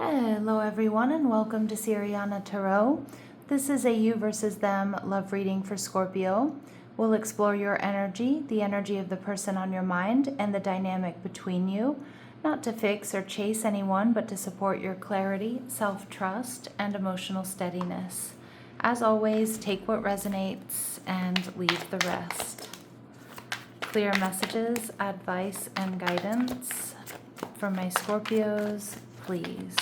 Hello everyone and welcome to Siriana Tarot. This is a you versus them love reading for Scorpio. We'll explore your energy, the energy of the person on your mind, and the dynamic between you, not to fix or chase anyone, but to support your clarity, self-trust, and emotional steadiness. As always, take what resonates and leave the rest. Clear messages, advice, and guidance for my Scorpios, please.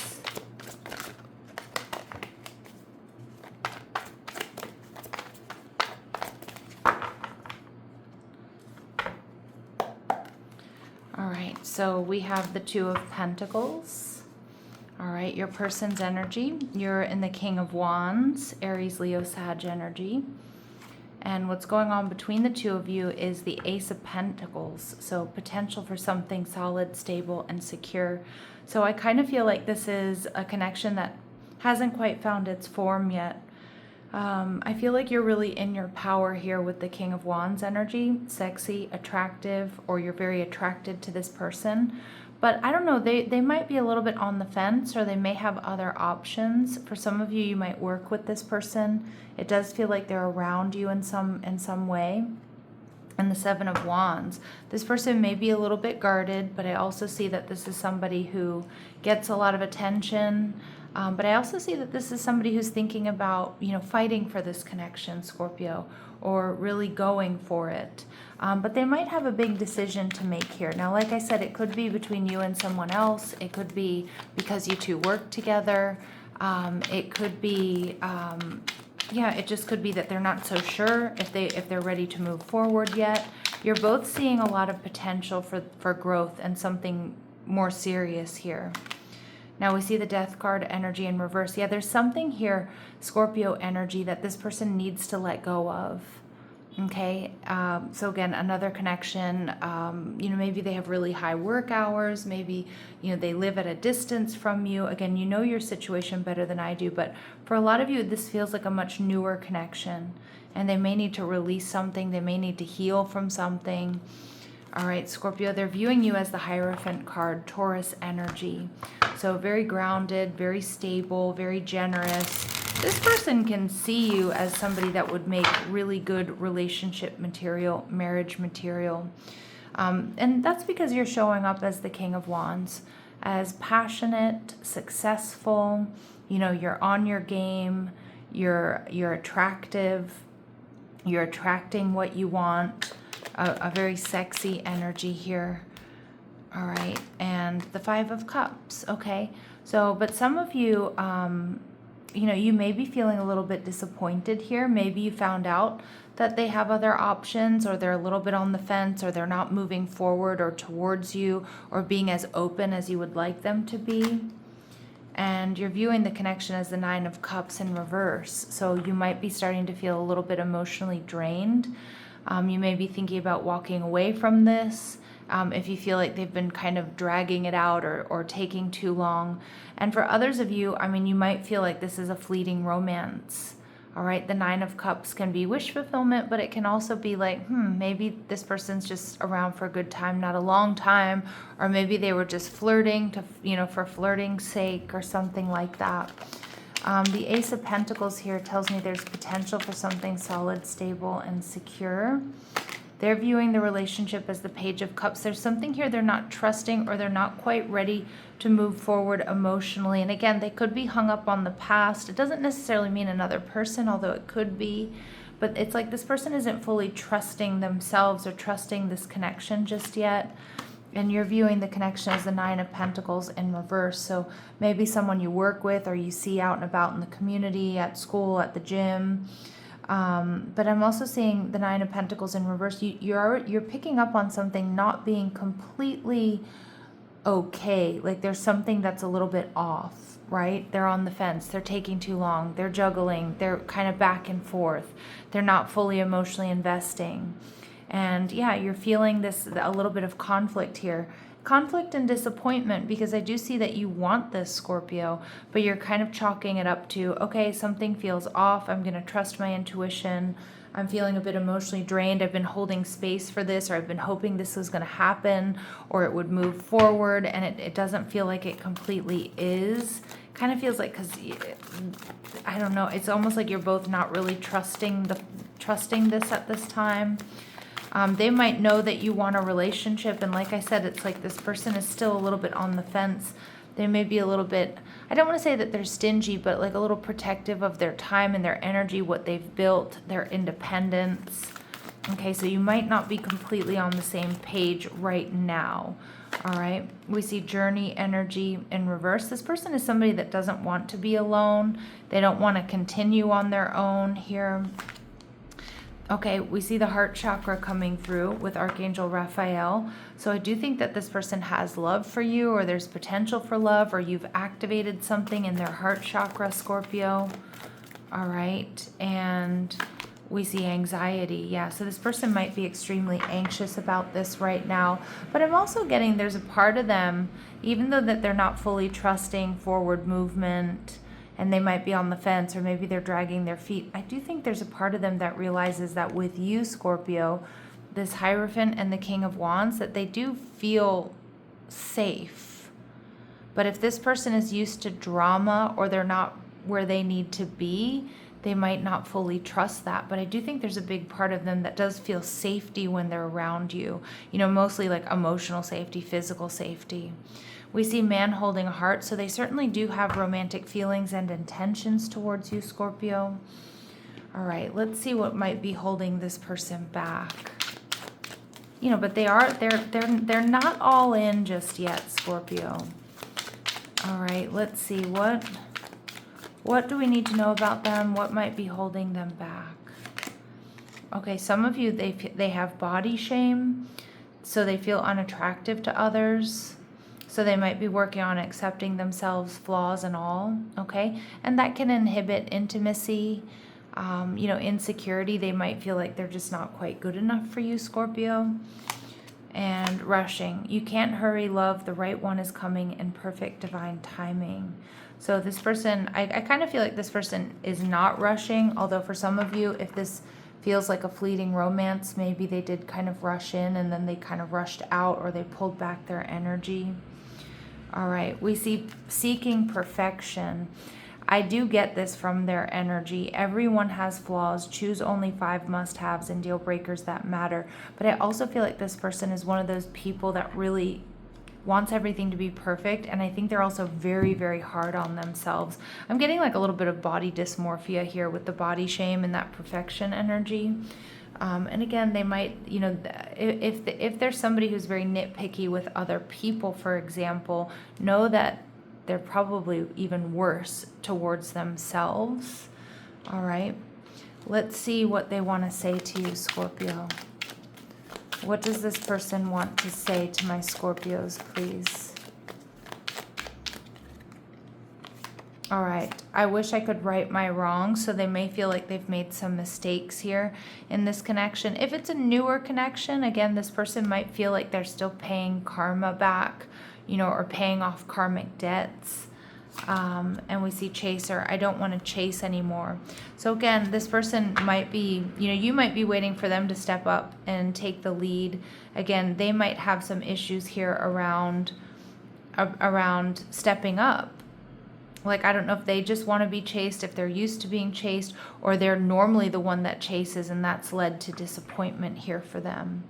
All right, so we have the Two of Pentacles. All right, your person's energy. You're in the King of Wands, Aries, Leo, Sag energy. And what's going on between the two of you is the Ace of Pentacles. So potential for something solid, stable, and secure. So I kind of feel like this is a connection that hasn't quite found its form yet. I feel like you're really in your power here with the King of Wands energy, sexy, attractive, or you're very attracted to this person. But I don't know, they might be a little bit on the fence, or they may have other options. For some of you, you might work with this person. It does feel like they're around you in some way. And the Seven of Wands. This person may be a little bit guarded, but I also see that this is somebody who gets a lot of attention. But I also see that this is somebody who's thinking about, fighting for this connection, Scorpio, or really going for it. But they might have a big decision to make here. Now, like I said, it could be between you and someone else. It could be because you two work together. It could be, it just could be that they're not so sure if they're ready to move forward yet. You're both seeing a lot of potential for growth and something more serious here. Now we see the Death card energy in reverse. Yeah, there's something here, Scorpio energy, that this person needs to let go of. Okay, so again, another connection, maybe they have really high work hours, maybe, they live at a distance from you. Again, you know your situation better than I do, but for a lot of you, this feels like a much newer connection, and they may need to release something, they may need to heal from something. All right, Scorpio, they're viewing you as the Hierophant card, Taurus energy. So very grounded, very stable, very generous. This person can see you as somebody that would make really good relationship material, marriage material. And that's because you're showing up as the King of Wands, as passionate, successful, you're on your game, you're attractive, you're attracting what you want. A very sexy energy here. All right, and the Five of Cups. Okay, so but some of you, you may be feeling a little bit disappointed here. Maybe you found out that they have other options, or they're a little bit on the fence, or they're not moving forward or towards you, or being as open as you would like them to be. And you're viewing the connection as the Nine of Cups in reverse. So you might be starting to feel a little bit emotionally drained. You may be thinking about walking away from this if you feel like they've been kind of dragging it out or taking too long. And for others of you, you might feel like this is a fleeting romance. All right, the Nine of Cups can be wish fulfillment, but it can also be like, maybe this person's just around for a good time, not a long time, or maybe they were just flirting for flirting's sake or something like that. The Ace of Pentacles here tells me there's potential for something solid, stable, and secure. They're viewing the relationship as the Page of Cups. There's something here they're not trusting, or they're not quite ready to move forward emotionally. And again, they could be hung up on the past. It doesn't necessarily mean another person, although it could be. But it's like this person isn't fully trusting themselves or trusting this connection just yet. And you're viewing the connection as the Nine of Pentacles in reverse. So maybe someone you work with or you see out and about in the community, at school, at the gym. But I'm also seeing the Nine of Pentacles in reverse. You're picking up on something not being completely okay. Like there's something that's a little bit off, right? They're on the fence. They're taking too long. They're juggling. They're kind of back and forth. They're not fully emotionally investing. And yeah, you're feeling a little bit of conflict here. Conflict and disappointment, because I do see that you want this, Scorpio, but you're kind of chalking it up to, okay, something feels off. I'm going to trust my intuition. I'm feeling a bit emotionally drained. I've been holding space for this, or I've been hoping this was going to happen, or it would move forward, and it doesn't feel like it completely is. Kind of feels like, because I don't know, it's almost like you're both not really trusting this at this time. They might know that you want a relationship, and like I said, it's like this person is still a little bit on the fence. They may be a little bit, I don't want to say that they're stingy, but like a little protective of their time and their energy, what they've built, their independence. Okay, so you might not be completely on the same page right now. All right, we see journey energy in reverse. This person is somebody that doesn't want to be alone. They don't want to continue on their own here. Okay, we see the heart chakra coming through with Archangel Raphael. So I do think that this person has love for you, or there's potential for love, or you've activated something in their heart chakra, Scorpio. All right, and we see anxiety. Yeah, so this person might be extremely anxious about this right now. But I'm also getting there's a part of them, even though that they're not fully trusting forward movement, and they might be on the fence, or maybe they're dragging their feet, I do think there's a part of them that realizes that with you, Scorpio, this Hierophant and the King of Wands, that they do feel safe. But if this person is used to drama, or they're not where they need to be, they might not fully trust that. But I do think there's a big part of them that does feel safety when they're around you. You know, mostly like emotional safety, physical safety. We see man holding a heart, so they certainly do have romantic feelings and intentions towards you, Scorpio. All right, let's see what might be holding this person back. You know, but they're not all in just yet, Scorpio. All right, let's see what do we need to know about them? What might be holding them back? Okay, some of you, they have body shame, so they feel unattractive to others. So they might be working on accepting themselves, flaws and all, okay? And that can inhibit intimacy, you know, insecurity. They might feel like they're just not quite good enough for you, Scorpio. And rushing. You can't hurry love. The right one is coming in perfect divine timing. So this person, I kind of feel like this person is not rushing, although for some of you, if this feels like a fleeting romance, maybe they did kind of rush in and then they kind of rushed out, or they pulled back their energy. All right, we see seeking perfection. I do get this from their energy. Everyone has flaws. Choose only 5 must-haves and deal breakers that matter. But I also feel like this person is one of those people that really wants everything to be perfect, and I think they're also very, very hard on themselves. I'm getting like a little bit of body dysmorphia here with the body shame and that perfection energy. And again, they might, you know, if there's somebody who's very nitpicky with other people, for example, know that they're probably even worse towards themselves. All right, let's see what they want to say to you, Scorpio. What does this person want to say to my Scorpios, please? All right, I wish I could right my wrongs, so they may feel like they've made some mistakes here in this connection. If it's a newer connection, again, this person might feel like they're still paying karma back, you know, or paying off karmic debts. And we see chaser. I don't want to chase anymore. So again, this person might be, you know, you might be waiting for them to step up and take the lead. Again, they might have some issues here around stepping up. Like, I don't know if they just want to be chased, if they're used to being chased, or they're normally the one that chases, and that's led to disappointment here for them.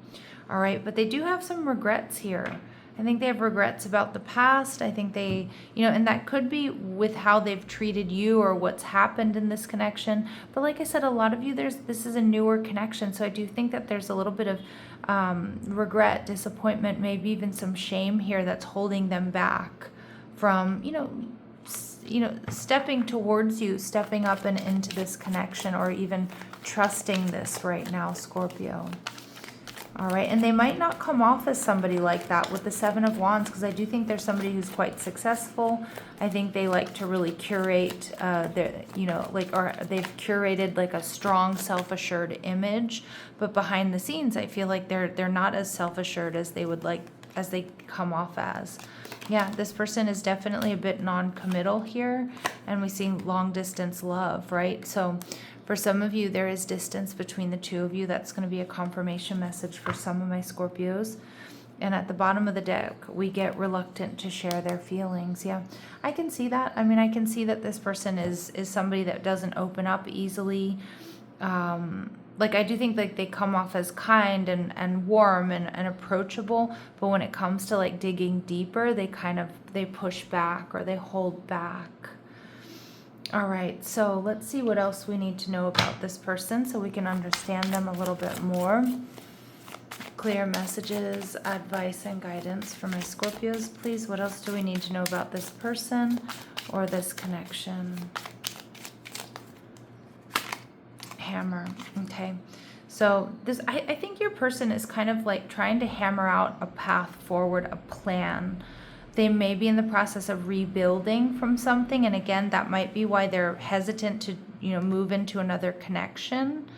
All right, but they do have some regrets here. I think they have regrets about the past. I think they, you know, and that could be with how they've treated you or what's happened in this connection. But like I said, a lot of you, this is a newer connection. So I do think that there's a little bit of regret, disappointment, maybe even some shame here that's holding them back from, you know, stepping towards you, stepping up and into this connection, or even trusting this right now, Scorpio. All right, and they might not come off as somebody like that with the 7 of Wands, because I do think there's somebody who's quite successful. I think they like to really curate their, you know, like, or they've curated like a strong, self-assured image, but behind the scenes, I feel like they're not as self-assured as they would like they come off as. Yeah, this person is definitely a bit non-committal here, and we see long distance love, right? So for some of you, there is distance between the two of you. That's going to be a confirmation message for some of my Scorpios. And at the bottom of the deck, we get reluctant to share their feelings. Yeah, I can see that. I mean, I can see that this person is somebody that doesn't open up easily. Like, I do think like they come off as kind and warm and approachable, but when it comes to like digging deeper, they push back or they hold back. All right, so let's see what else we need to know about this person so we can understand them a little bit more. Clear messages, advice, and guidance for my Scorpios, please. What else do we need to know about this person or this connection? Hammer. Okay, so this, I think your person is kind of like trying to hammer out a path forward, a plan. They may be in the process of rebuilding from something, and again, that might be why they're hesitant to, you know, move into another connection.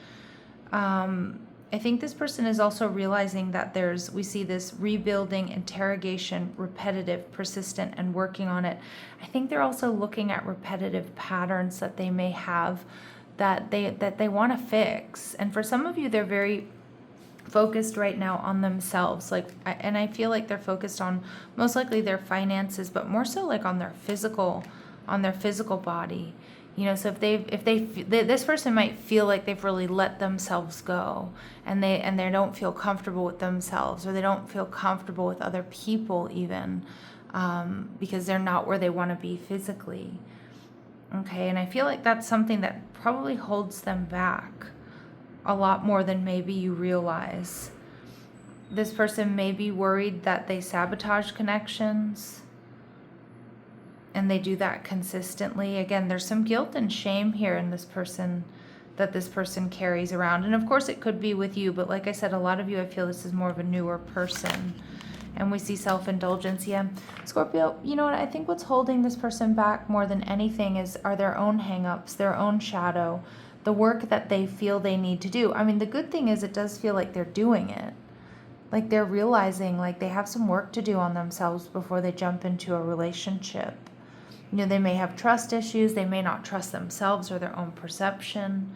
I think this person is also realizing that we see this rebuilding, interrogation, repetitive, persistent, and working on it. I think they're also looking at repetitive patterns that they may have that they want to fix. And for some of you, they're very focused right now on themselves, and I feel like they're focused on most likely their finances, but more so like on their physical body. You know, so if this person might feel like they've really let themselves go, and they don't feel comfortable with themselves, or they don't feel comfortable with other people even, because they're not where they want to be physically. Okay, and I feel like that's something that probably holds them back a lot more than maybe you realize. This person may be worried that they sabotage connections, and they do that consistently. Again, there's some guilt and shame here in this person that this person carries around. And of course it could be with you, but like I said, a lot of you, I feel this is more of a newer person. And we see self-indulgence. Yeah, Scorpio, you know what? I think what's holding this person back more than anything are their own hang-ups, their own shadow, the work that they feel they need to do. I mean, the good thing is it does feel like they're doing it. Like they're realizing like they have some work to do on themselves before they jump into a relationship. You know, they may have trust issues. They may not trust themselves or their own perception,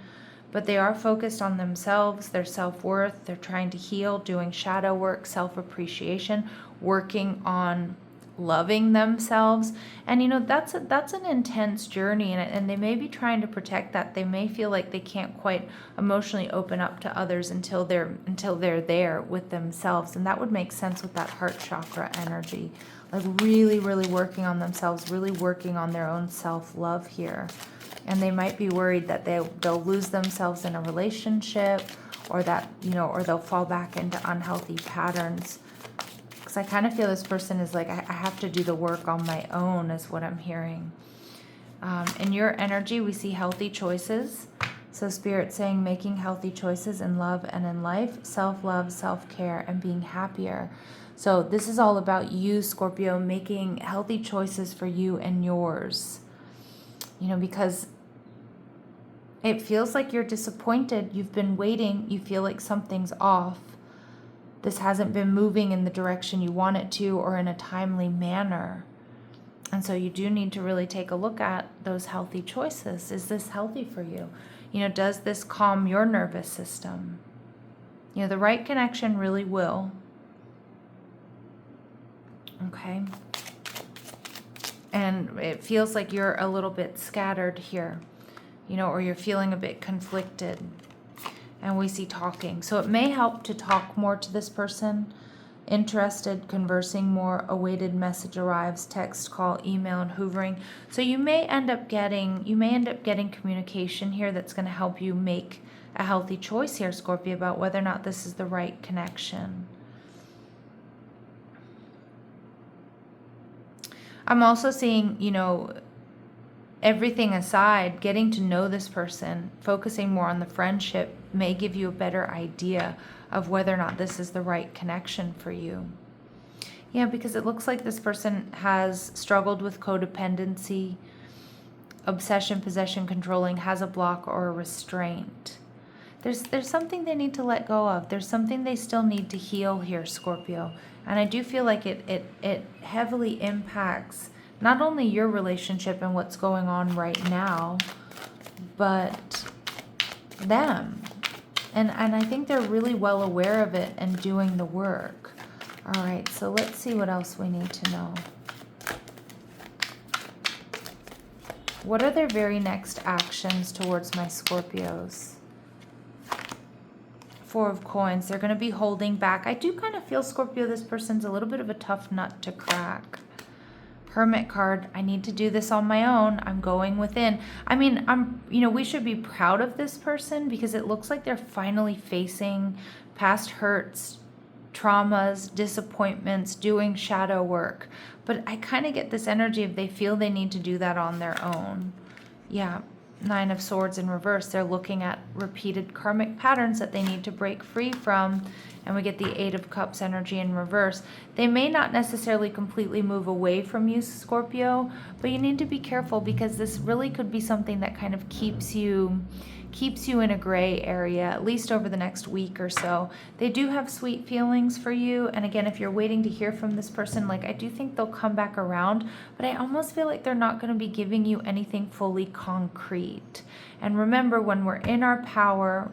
but they are focused on themselves, their self-worth. They're trying to heal, doing shadow work, self-appreciation, working on loving themselves. And you know, that's an intense journey, and they may be trying to protect that. They may feel like they can't quite emotionally open up to others until they're there with themselves. And that would make sense with that heart chakra energy. Like really, really working on themselves, really working on their own self-love here. And they might be worried that they'll lose themselves in a relationship, or that, you know, or they'll fall back into unhealthy patterns. Because I kind of feel this person is like, I have to do the work on my own, is what I'm hearing. In your energy, we see healthy choices. So Spirit saying making healthy choices in love and in life, self-love, self-care, and being happier. So this is all about you, Scorpio, making healthy choices for you and yours. You know, because it feels like you're disappointed. You've been waiting. You feel like something's off. This hasn't been moving in the direction you want it to, or in a timely manner. And so you do need to really take a look at those healthy choices. Is this healthy for you? You know, does this calm your nervous system? You know, the right connection really will. Okay. And it feels like you're a little bit scattered here, you know, or you're feeling a bit conflicted. And we see talking. So it may help to talk more to this person. Interested, conversing more, awaited message arrives, text, call, email, and hoovering. So you may end up getting communication here that's going to help you make a healthy choice here, Scorpio, about whether or not this is the right connection. I'm also seeing, you know, everything aside, getting to know this person, focusing more on the friendship may give you a better idea of whether or not this is the right connection for you. Yeah, because it looks like this person has struggled with codependency, obsession, possession, controlling, has a block or a restraint. There's something they need to let go of. There's something they still need to heal here, Scorpio. And I do feel like it heavily impacts not only your relationship and what's going on right now, but them. And I think they're really well aware of it and doing the work. All right, so let's see what else we need to know. What are their very next actions towards my Scorpios? Four of Coins. They're going to be holding back. I do kind of feel, Scorpio, this person's a little bit of a tough nut to crack. Hermit card. I need to do this on my own. I'm going within. I mean, we should be proud of this person because it looks like they're finally facing past hurts, traumas, disappointments, doing shadow work. But I kind of get this energy of they feel they need to do that on their own. Yeah. Nine of Swords in reverse. They're looking at repeated karmic patterns that they need to break free from. And we get the Eight of Cups energy in reverse. They may not necessarily completely move away from you, Scorpio, but you need to be careful because this really could be something that kind of keeps you in a gray area, at least over the next week or so. They do have sweet feelings for you. And again, if you're waiting to hear from this person, like I do think they'll come back around, but I almost feel like they're not going to be giving you anything fully concrete. And remember, when we're in our power,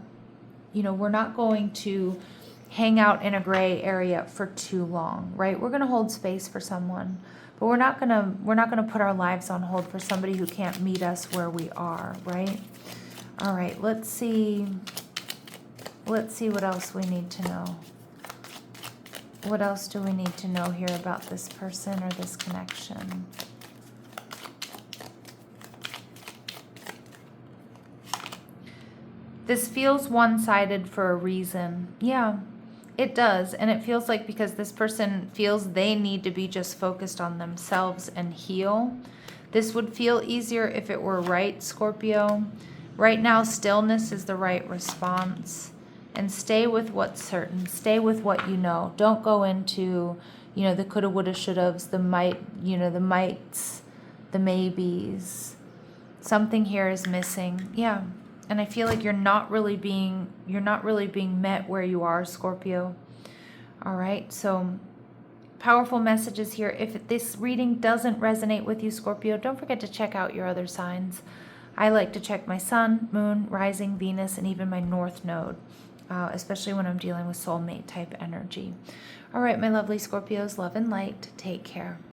we're not going to hang out in a gray area for too long, right? We're going to hold space for someone, but we're not going to put our lives on hold for somebody who can't meet us where we are, right? All right, let's see what else we need to know. What else do we need to know here about this person or this connection? This feels one-sided for a reason. Yeah, it does. And it feels like because this person feels they need to be just focused on themselves and heal. This would feel easier if it were right, Scorpio. Right now, stillness is the right response. And stay with what's certain. Stay with what you know. Don't go into, the coulda, woulda, shouldas, the mights, the maybes. Something here is missing. Yeah. And I feel like you're not really being met where you are, Scorpio. All right. So powerful messages here. If this reading doesn't resonate with you, Scorpio, don't forget to check out your other signs. I like to check my sun, moon, rising, Venus, and even my north node, especially when I'm dealing with soulmate type energy. All right, my lovely Scorpios, love and light. Take care.